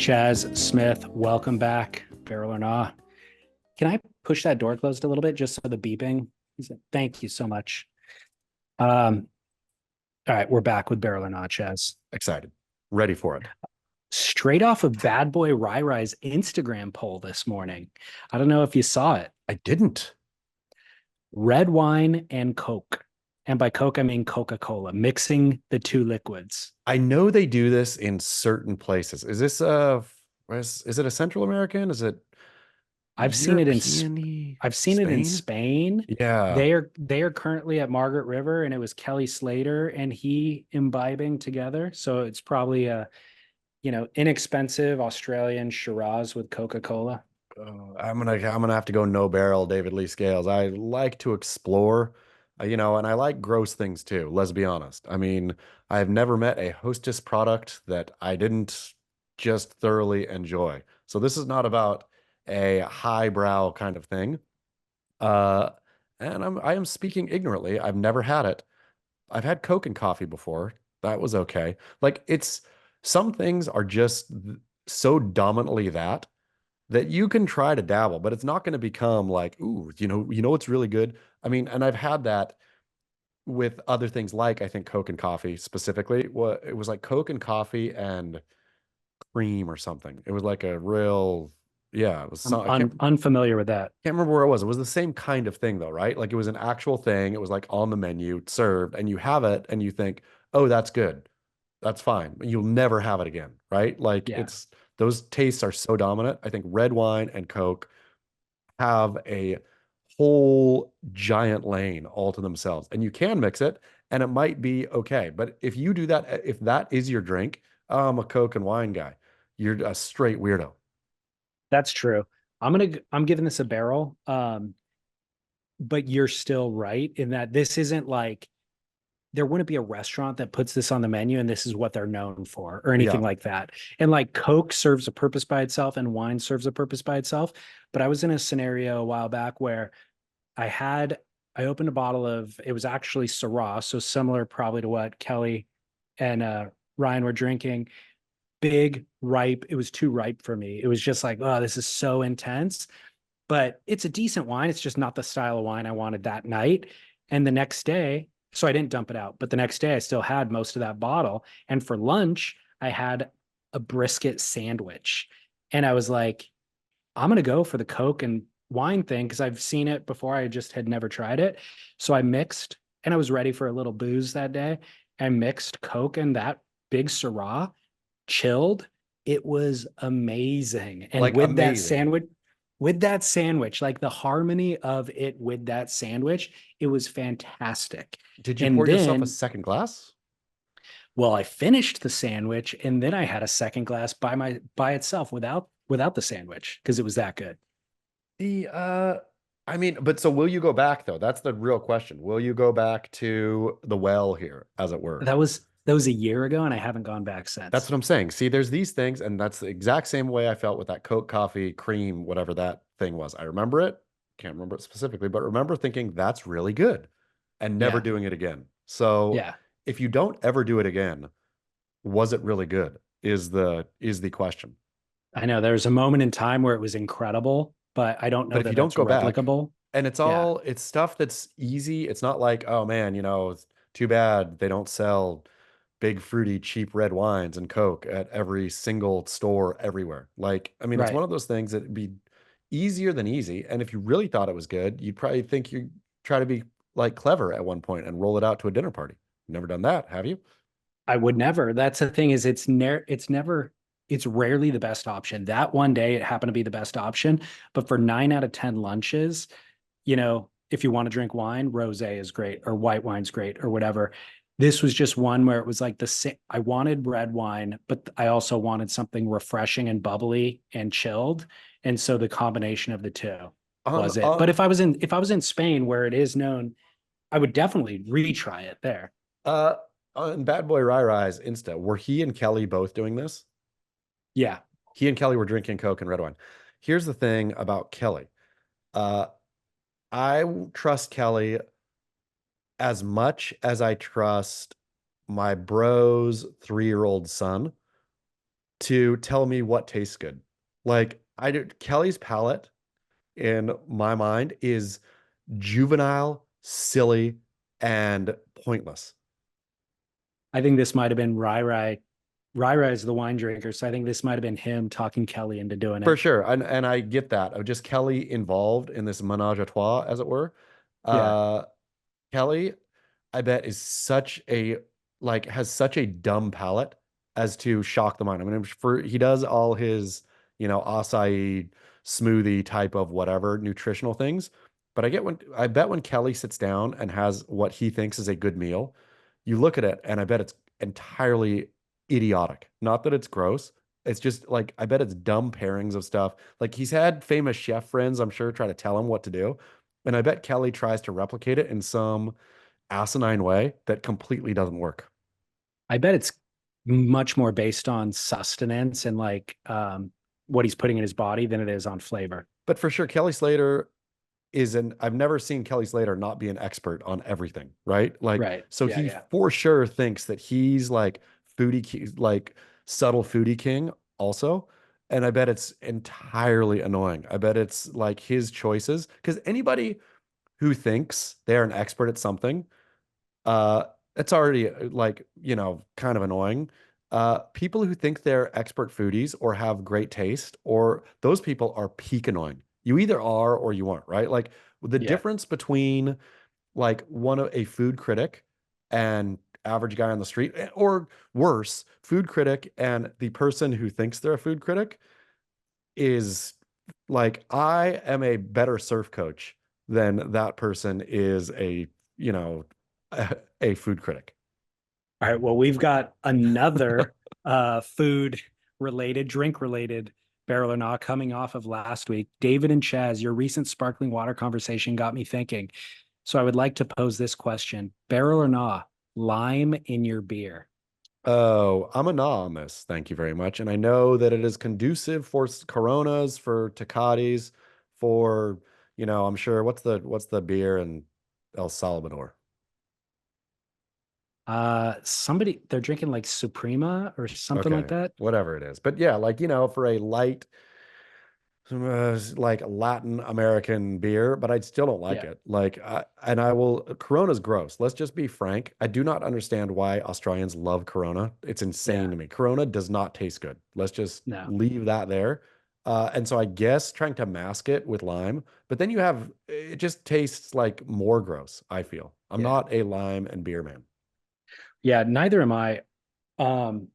Chaz Smith, welcome back. Barrel or not. Can I push that door closed a little bit just so the beeping? Thank you so much. Um, all right, we're back with Barrel or Not, Chaz. Excited. Ready for it. Straight off of Bad Boy Rai Rai's Instagram poll this morning. I don't know if you saw it. I didn't. Red wine and Coke. And by Coke, I mean Coca-Cola, mixing the two liquids. I know they do this in certain places. Is this is it a Central American? Is it I've seen it in European I've seen it in Spain? Spain. Yeah. They are currently at Margaret River, and it was Kelly Slater and he imbibing together. So it's probably a inexpensive Australian Shiraz with Coca-Cola. I'm gonna have to go no barrel David Lee Scales. I like to explore, and I like gross things too. Let's be honest. I mean, I have never met a Hostess product that I didn't just thoroughly enjoy. So this is not about a highbrow kind of thing. Uh, and I am speaking ignorantly. I've never had it. I've had Coke and coffee before. That was okay. Like it's some things are just so dominantly that you can try to dabble, but it's not going to become like, ooh, what's really good. I mean, and I've had that with other things like I think Coke and coffee specifically. What it was like Coke and coffee and cream or something. It was like a real, yeah, it was I'm some, I can't unfamiliar with that. can't remember where it was. It was the same kind of thing though, right? Like it was an actual thing. It was like on the menu, served, and you have it and you think, oh, that's good. That's fine. You'll never have it again, right? Like Yeah, it's those tastes are so dominant. I think red wine and Coke have a whole giant lane all to themselves. And you can mix it and it might be okay. But if you do that, if that is your drink, I'm a Coke and wine guy. You're a straight weirdo. that's true. I'm giving this a barrel. But you're still right in that this isn't like there wouldn't be a restaurant that puts this on the menu and this is what they're known for or anything Yeah. like that. And like Coke serves a purpose by itself and wine serves a purpose by itself. But I was in a scenario a while back where I had I opened a bottle of it was actually Syrah, so similar probably to what Kelly and Ryan were drinking. Big, ripe. It was too ripe for me. It was just like, oh, this is so intense. But it's a decent wine. It's just not the style of wine I wanted that night. And the next day, so I didn't dump it out, but the next day I still had most of that bottle. And for lunch, I had a brisket sandwich. And I was like, I'm going to go for the Coke and wine thing because I've seen it before. I just had never tried it. So I mixed and I was ready for a little booze that day. I mixed Coke and that big Syrah, chilled. It was amazing. And Like amazing. with that sandwich, like the harmony of it with that sandwich, it was fantastic. Did you And pour yourself a then, second glass? well, I finished the sandwich and then I had a second glass by itself without the sandwich because it was that good. The I mean, but so will you go back though? That's the real question. Will you go back to the well here, as it were? That was a year ago and I haven't gone back That's since. what I'm saying. See, there's these things, and that's the exact same way I felt with that Coke, coffee, cream, whatever that thing was. I remember it, can't remember it specifically, but remember thinking that's really good and never Yeah. doing it again. So Yeah. if you don't ever do it again, was it really good? Is the question. I know there was a moment in time where it was incredible, but I don't But know if you that don't that's go back, replicable. and it's Yeah. all it's stuff that's easy. It's not like, oh man, it's too bad they don't sell big fruity cheap red wines and Coke at every single store everywhere. Like, I mean, it's Right. one of those things that'd be easier than easy. And if you really thought it was good, you'd probably think you try to be like clever at one point and roll it out to a dinner party. Never done that, have you? I would never. That's the thing is it's rarely the best option. That one day it happened to be the best option, but for 9 out of 10 lunches, if you want to drink wine, rosé is great or white wine's great or whatever. This was just one where it was like the same. I wanted red wine, but I also wanted something refreshing and bubbly and chilled. And so the combination of the two On was it. But on if I was in Spain where it is known, I would definitely retry it there. uh on Bad Boy Rai Rai's Insta, were he and Kelly both doing this? Yeah. He and Kelly were drinking Coke and red wine. Here's the thing about Kelly. Uh, I trust Kelly as much as I trust my bro's 3-year-old son. to tell me what tastes good. Like I do, Kelly's palate in my mind is juvenile, silly, and pointless. I think this might have been Rai Rai. Rai Rai is the wine drinker, so I think this might have been him talking Kelly into doing For it. sure. And I get that. Of just Kelly involved in this menage a trois, as it were. Yeah, Uh Kelly, I bet, is such a like has such a dumb palate as to shock the mind. I mean, for he does all his, acai smoothie type of whatever nutritional things. But I bet when Kelly sits down and has what he thinks is a good meal, you look at it and I bet it's entirely idiotic. Not that it's gross. It's just like I bet it's dumb pairings of stuff. Like he's had famous chef friends, I'm sure, try to tell him what to do. And I bet Kelly tries to replicate it in some asinine way that completely doesn't work. I bet it's much more based on sustenance and like what he's putting in his body than it is on flavor. But for sure, Kelly Slater I've never seen Kelly Slater not be an expert on everything, right? Like, Right. so Yeah, he yeah. for sure thinks that he's like like subtle foodie king also. And I bet it's entirely annoying. I bet it's like his choices. Because anybody who thinks they're an expert at something, uh, it's already like, kind of annoying. People who think they're expert foodies or have great taste, or those people are peak annoying. You either are or you aren't, right? Like the Yeah. difference between like one of a food critic and average guy on the street, or worse, food critic and the person who thinks they're a food critic is like I am a better surf coach than that person is you know, a food critic. All right. Well, we've got another food related, drink related barrel or not coming off of last week. David and Chaz, your recent sparkling water conversation got me thinking. So I would like to pose this question: barrel or not, lime in your beer? Oh, I'm a nah on this. Thank you very much. And I know that it is conducive for Coronas, for Tecates, for, I'm sure what's the beer in El Salvador? Somebody they're drinking like Suprema or something like Okay, that. whatever it is. But yeah, like, for a light like Latin American beer, but I still don't like Yeah. it. Corona's gross. Let's just be frank. I do not understand why Australians love Corona. It's insane Yeah. to me. Corona does not taste good. Let's just No. leave that there. And so I guess trying to mask it with lime, but then it just tastes like more gross, I feel. I'm Yeah. not a lime and beer man. Yeah, neither am I. Um,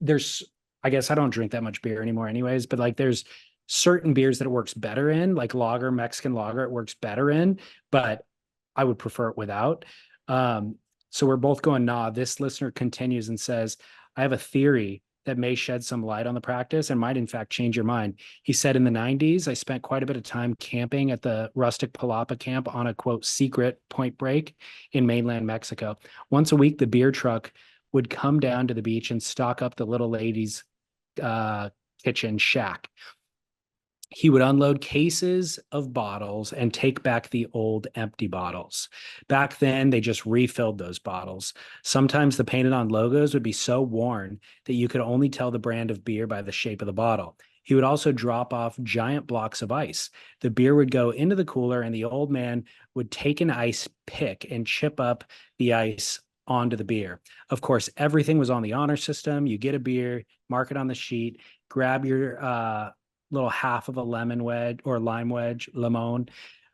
there's I guess I don't drink that much beer anymore anyways, but like there's certain beers that it works better in, like lager, Mexican lager, it works better in, but I would prefer it without. Um, so we're both going, nah. This listener continues and says, I have a theory that may shed some light on the practice and might in fact change your mind. He said in the 90s, I spent quite a bit of time camping at the rustic Palapa camp on a quote secret point break in mainland Mexico. Once a week, the beer truck would come down to the beach and stock up the little lady's uh, kitchen shack. He would unload cases of bottles and take back the old empty bottles. Back then, they just refilled those bottles. Sometimes the painted on logos would be so worn that you could only tell the brand of beer by the shape of the bottle. He would also drop off giant blocks of ice. The beer would go into the cooler, and the old man would take an ice pick and chip up the ice onto the beer. Of course, everything was on the honor system. You get a beer, mark it on the sheet, grab your little half of a lemon wedge or lime wedge, limon,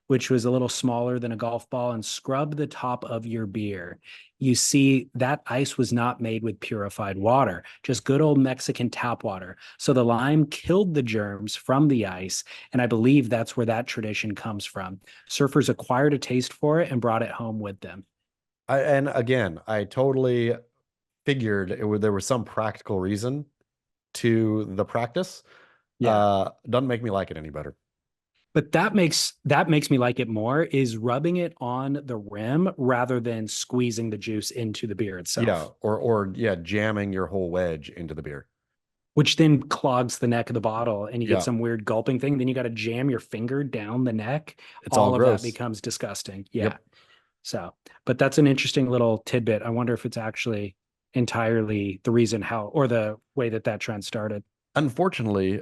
which was a little smaller than a golf ball, and scrub the top of your beer. You see, that ice was not made with purified water, just good old Mexican tap water. So the lime killed the germs from the ice. And I believe that's where that tradition comes from. Surfers acquired a taste for it and brought it home with them. And again, I totally figured there was some practical reason to the practice. Yeah. Doesn't make me like it any better. But that makes me like it more is rubbing it on the rim rather than squeezing the juice into the beer Yeah, itself, or yeah, jamming your whole wedge into the beer. which then clogs the neck of the bottle and you get Yeah, some weird gulping thing. Then you got to jam your finger down the neck. it's all All of that gross. becomes disgusting. Yeah. Yep. So, but that's an interesting little tidbit. I wonder if it's actually entirely the reason how or the way that that trend started. Unfortunately,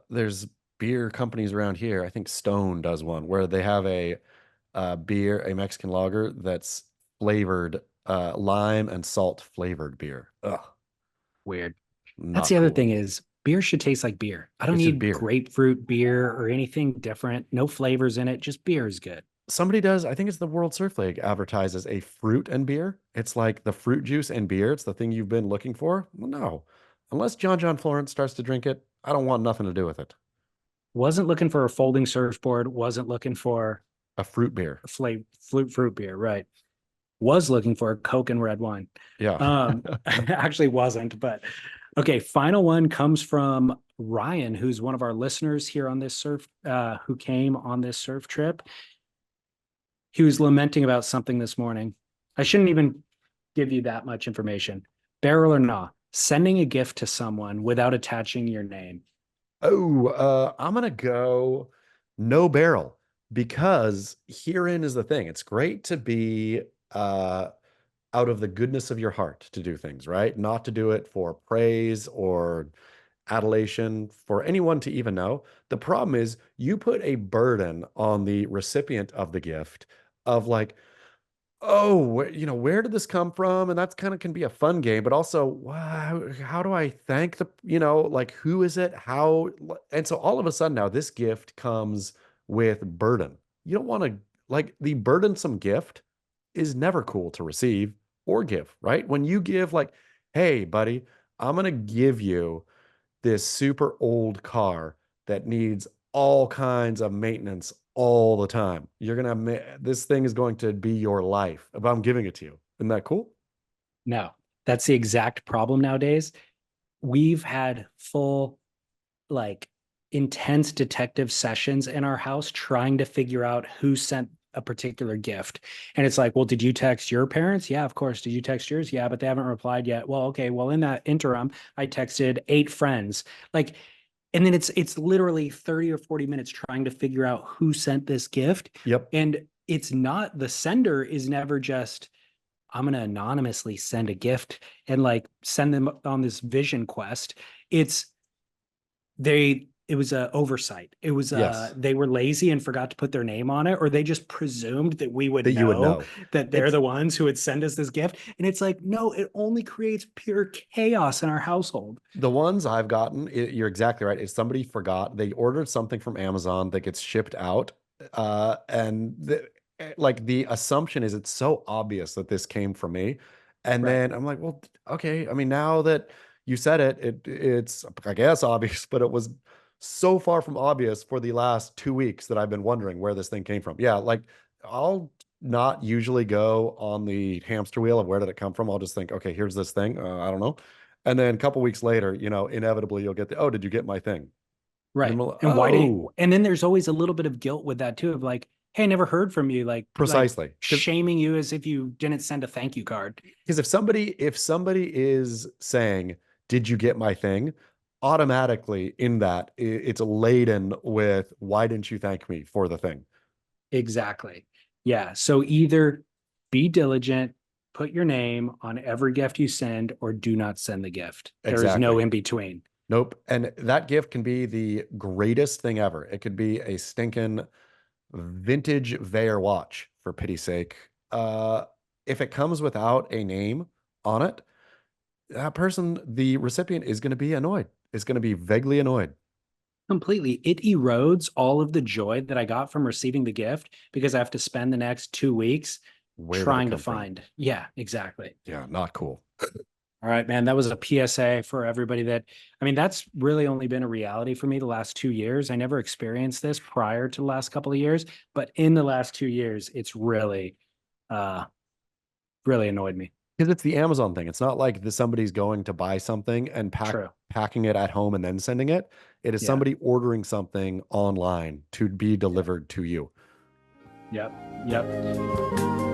there's beer companies around here. I think Stone does one where they have a beer, a Mexican lager that's flavored lime and salt flavored beer. Ugh, Weird. That's not the other cool. thing is beer should taste like beer. I don't It's just need beer. grapefruit beer or anything different. No flavors in it. Just beer is good. Somebody does, I think it's the World Surf League advertises a fruit and beer. It's like the fruit juice and beer. It's the thing you've been looking for. Well, no, unless John Florence starts to drink it, I don't want nothing to do with it. Wasn't looking for a folding surfboard. Wasn't looking for A fruit beer. a fruit beer. Right. Was looking for a Coke and red wine. Yeah. Actually wasn't, but okay. Final one comes from Ryan, who's one of our listeners here on this who came on this surf trip. He was lamenting about something this morning. I shouldn't even give you that much information. Barrel or not, sending a gift to someone without attaching your name. Oh, I'm gonna go no barrel because herein is the thing. It's great to be uh out of the goodness of your heart to do things, right? Not to do it for praise or adulation for anyone to even know. The problem is you put a burden on the recipient of the gift of like, oh, where did this come from? And that's kind of can be a fun game, but also, wow, how do I thank like, who is it? How? And so all of a sudden now this gift comes with burden. You don't want to, like, the burdensome gift is never cool to receive or give, right? When you give, like, hey, buddy, I'm going to give you this super old car that needs all kinds of maintenance all the time. This thing is going to be your life if I'm giving it to you. Isn't that cool? No, that's the exact problem nowadays. We've had full, like, intense detective sessions in our house trying to figure out who sent a particular gift. And it's like, well, did you text your parents? Yeah, of course. Did you text yours? Yeah, but they haven't replied yet. Well, okay. Well, in that interim, I texted 8 friends. Like, and then it's literally 30 or 40 minutes trying to figure out who sent this gift. Yep. And it's not the sender is never just I'm going to anonymously send a gift and like send them on this vision quest. It's it was a oversight. It was Yes. they were lazy and forgot to put their name on it, or they just presumed that we would That you would know know. that they're It's the ones who would send us this gift. And it's like, no, it only creates pure chaos in our household. the ones I've gotten, you're exactly right. If somebody forgot, they ordered something from Amazon that gets shipped out, like the assumption is it's so obvious that this came from me, and Right. then I'm like, well, okay. I mean, now that you said it, it's I guess obvious, but it was so far from obvious for the last 2 weeks that I've been wondering where this thing came from. Yeah, like I'll not usually go on the hamster wheel of where did it come from. I'll just think, okay, here's this thing. I don't know. And then a couple weeks later, inevitably you'll get oh, did you get my thing? And Right. I'm like, And why did oh, and then there's always a little bit of guilt with that too, of like, hey, I never heard from you, like precisely. shaming you as if you didn't send a thank you card. Because if somebody is saying, did you get my thing? Automatically in that it's laden with why didn't you thank me for the thing? Exactly. Yeah. So either be diligent, put your name on every gift you send, or do not send the gift. There is no Exactly. in between. Nope. And that gift can be the greatest thing ever. It could be a stinking vintage Veyer watch, for pity's sake. If it comes without a name on it, that person, the recipient, is going to be annoyed. Is going to be vaguely annoyed. Completely. It erodes all of the joy that I got from receiving the gift because I have to spend the next 2 weeks Where did it trying to come from? find. Yeah, exactly. Yeah, not cool. All right, man. That was a PSA for everybody I mean, that's really only been a reality for me the last 2 years. I never experienced this prior to the last couple of years, but in the last 2 years, it's uh, really annoyed me. Because it's the Amazon thing. It's not like somebody's going to buy something and True. packing it at home and then sending it. It is Yeah. somebody ordering something online to be Yeah. delivered to you. Yep. Yep.